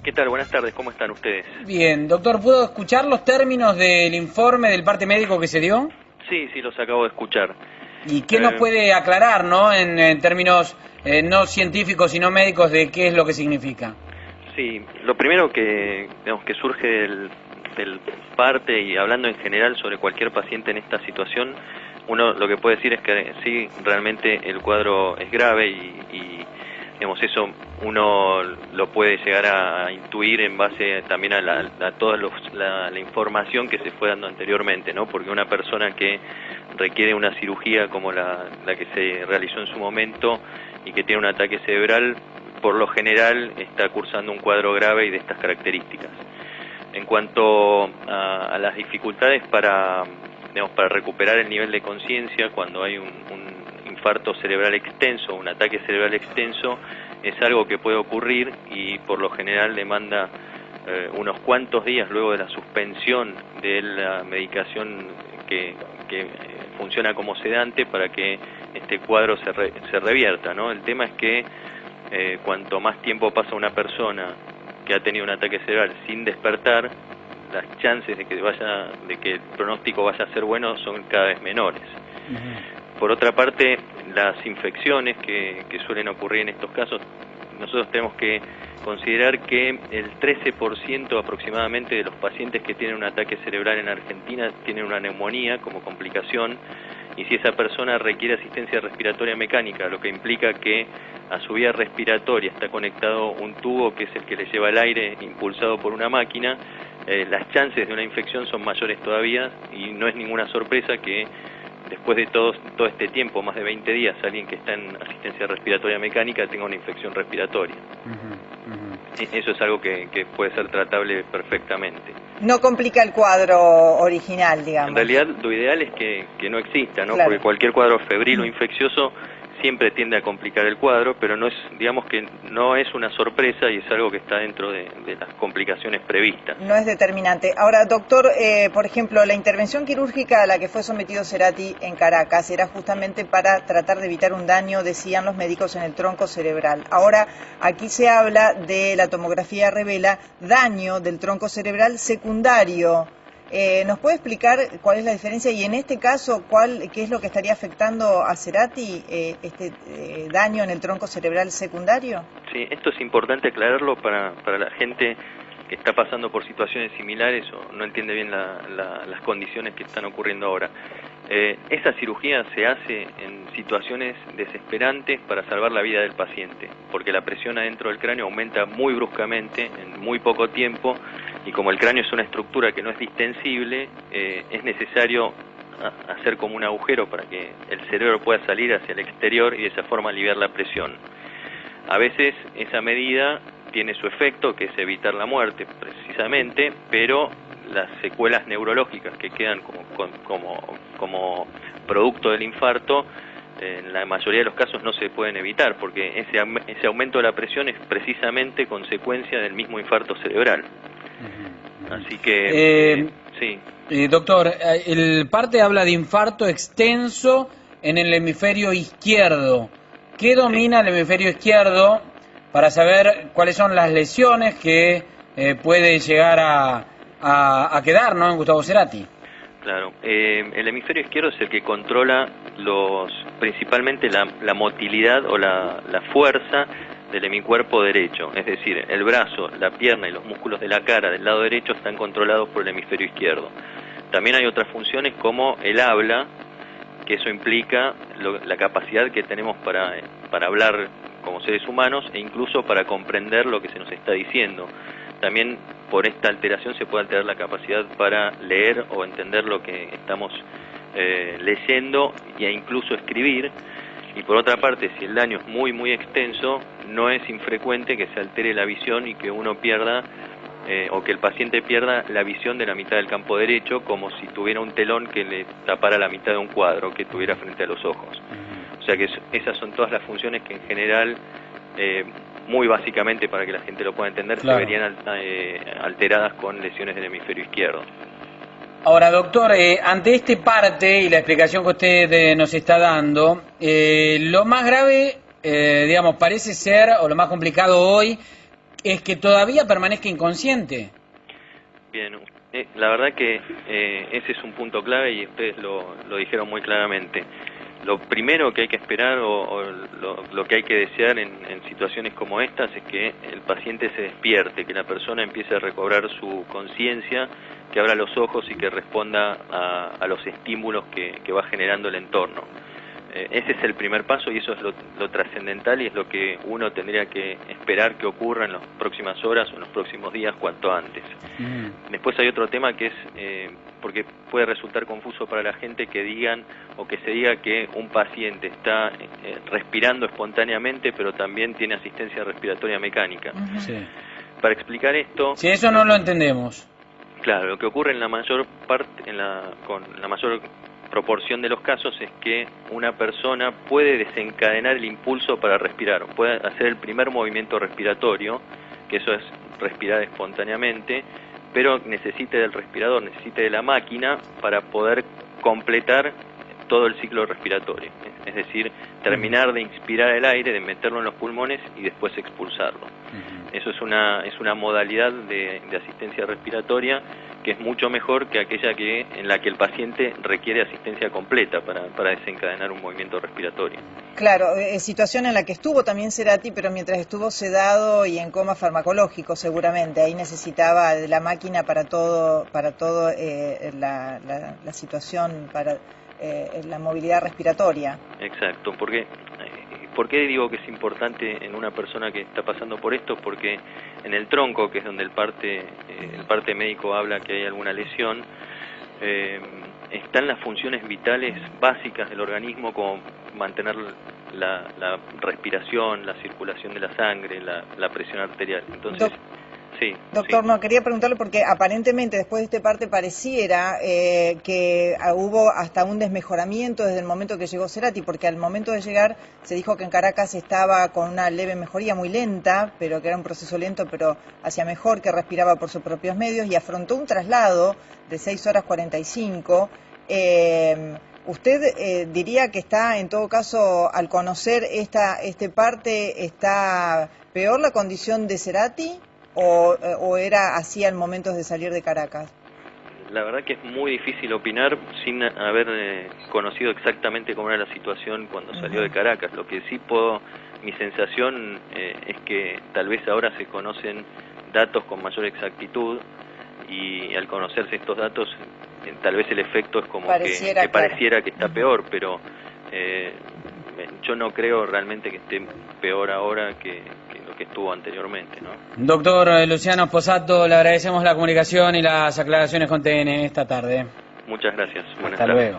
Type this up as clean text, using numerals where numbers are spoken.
¿Qué tal? Buenas tardes, ¿cómo están ustedes? Bien, doctor, ¿puedo escuchar los términos del informe del parte médico que se dio? Sí, los acabo de escuchar. ¿Y qué nos puede aclarar, no, en términos no científicos sino médicos, de qué es lo que significa? Sí, lo primero que, digamos, que surge del parte, y hablando en general sobre cualquier paciente en esta situación, uno lo que puede decir es que sí, realmente el cuadro es grave y digamos, eso uno lo puede llegar a intuir en base también a toda la información que se fue dando anteriormente, ¿no? Porque una persona que requiere una cirugía como la que se realizó en su momento y que tiene un ataque cerebral, por lo general está cursando un cuadro grave y de estas características. En cuanto a las dificultades para recuperar el nivel de conciencia cuando hay un infarto cerebral extenso, un ataque cerebral extenso, es algo que puede ocurrir y por lo general demanda unos cuantos días luego de la suspensión de la medicación que funciona como sedante para que este cuadro se revierta, ¿no? El tema es que cuanto más tiempo pasa una persona que ha tenido un ataque cerebral sin despertar, las chances de que el pronóstico vaya a ser bueno son cada vez menores. Por otra parte, las infecciones que suelen ocurrir en estos casos, nosotros tenemos que considerar que el 13% aproximadamente de los pacientes que tienen un ataque cerebral en Argentina tienen una neumonía como complicación, y si esa persona requiere asistencia respiratoria mecánica, lo que implica que a su vía respiratoria está conectado un tubo que es el que le lleva el aire impulsado por una máquina, las chances de una infección son mayores todavía, y no es ninguna sorpresa que después de todo este tiempo, más de 20 días, alguien que está en asistencia respiratoria mecánica tenga una infección respiratoria. Eso es algo que puede ser tratable perfectamente. No complica el cuadro original, digamos. En realidad, lo ideal es que no exista, ¿no? Claro. Porque cualquier cuadro febril o infeccioso siempre tiende a complicar el cuadro, pero no es, digamos que no es una sorpresa y es algo que está dentro de las complicaciones previstas. No es determinante. Ahora, doctor, por ejemplo, la intervención quirúrgica a la que fue sometido Cerati en Caracas era justamente para tratar de evitar un daño, decían los médicos, en el tronco cerebral. Ahora, aquí se habla de la tomografía revela daño del tronco cerebral secundario. ¿Nos puede explicar cuál es la diferencia y en este caso qué es lo que estaría afectando a Cerati, este daño en el tronco cerebral secundario? Sí, esto es importante aclararlo para la gente que está pasando por situaciones similares o no entiende bien las condiciones que están ocurriendo ahora. Esa cirugía se hace en situaciones desesperantes para salvar la vida del paciente, porque la presión adentro del cráneo aumenta muy bruscamente en muy poco tiempo, y como el cráneo es una estructura que no es distensible, es necesario hacer como un agujero para que el cerebro pueda salir hacia el exterior y de esa forma aliviar la presión. A veces esa medida tiene su efecto, que es evitar la muerte precisamente, pero las secuelas neurológicas que quedan como producto del infarto, en la mayoría de los casos no se pueden evitar, porque ese aumento de la presión es precisamente consecuencia del mismo infarto cerebral. Así que, sí. Doctor, el parte habla de infarto extenso en el hemisferio izquierdo. ¿Qué domina el hemisferio izquierdo para saber cuáles son las lesiones que puede llegar a quedar, ¿no?, en Gustavo Cerati? Claro, el hemisferio izquierdo es el que controla principalmente la motilidad o la fuerza del hemicuerpo derecho, es decir, el brazo, la pierna y los músculos de la cara del lado derecho están controlados por el hemisferio izquierdo. También hay otras funciones como el habla, que eso implica la capacidad que tenemos para hablar como seres humanos e incluso para comprender lo que se nos está diciendo. También por esta alteración se puede alterar la capacidad para leer o entender lo que estamos leyendo e incluso escribir. Y por otra parte, si el daño es muy extenso, no es infrecuente que se altere la visión y que uno pierda o que el paciente pierda la visión de la mitad del campo derecho, como si tuviera un telón que le tapara la mitad de un cuadro que tuviera frente a los ojos. O sea que esas son todas las funciones que en general, muy básicamente para que la gente lo pueda entender, claro, se verían alteradas con lesiones del hemisferio izquierdo. Ahora, doctor, ante este parte y la explicación que usted nos está dando, lo más grave, digamos, parece ser, o lo más complicado hoy, es que todavía permanezca inconsciente. Bien, la verdad que ese es un punto clave y ustedes lo dijeron muy claramente. Lo primero que hay que esperar o lo que hay que desear en situaciones como estas es que el paciente se despierte, que la persona empiece a recobrar su conciencia, que abra los ojos y que responda a los estímulos que va generando el entorno. Ese es el primer paso y eso es lo trascendental y es lo que uno tendría que esperar que ocurra en las próximas horas o en los próximos días cuanto antes. Después hay otro tema que es, porque puede resultar confuso para la gente que digan o que se diga que un paciente está respirando espontáneamente pero también tiene asistencia respiratoria mecánica. Sí. Para explicar esto... Si eso no lo entendemos. Claro, lo que ocurre en la mayor parte, con la mayor proporción de los casos es que una persona puede desencadenar el impulso para respirar, puede hacer el primer movimiento respiratorio, que eso es respirar espontáneamente, pero necesite del respirador, necesite de la máquina para poder completar todo el ciclo respiratorio, es decir, terminar de inspirar el aire, de meterlo en los pulmones y después expulsarlo. Eso es una modalidad de asistencia respiratoria que es mucho mejor que aquella en la que el paciente requiere asistencia completa para desencadenar un movimiento respiratorio. Claro, situación en la que estuvo también Cerati, pero mientras estuvo sedado y en coma farmacológico seguramente, ahí necesitaba de la máquina para todo la situación, para la movilidad respiratoria. Exacto, porque ¿por qué digo que es importante en una persona que está pasando por esto? Porque en el tronco, que es donde el parte médico habla que hay alguna lesión, están las funciones vitales básicas del organismo, como mantener la respiración, la circulación de la sangre, la presión arterial. Entonces, sí. Doctor, sí. no, quería preguntarle porque aparentemente después de este parte pareciera que hubo hasta un desmejoramiento desde el momento que llegó Cerati, porque al momento de llegar se dijo que en Caracas estaba con una leve mejoría, muy lenta, pero que era un proceso lento, pero hacia mejor, que respiraba por sus propios medios y afrontó un traslado de 6 horas 45. ¿Usted diría que está, en todo caso, al conocer este parte, está peor la condición de Cerati? ¿O era así al momento de salir de Caracas? La verdad que es muy difícil opinar sin haber conocido exactamente cómo era la situación cuando salió de Caracas. Lo que sí mi sensación es que tal vez ahora se conocen datos con mayor exactitud y al conocerse estos datos tal vez el efecto es como que pareciera que está peor, pero yo no creo realmente que esté peor ahora que lo que estuvo anteriormente, ¿no? Doctor Luciano Sposato, le agradecemos la comunicación y las aclaraciones con TN esta tarde. Muchas gracias. Buenas tardes. Hasta luego.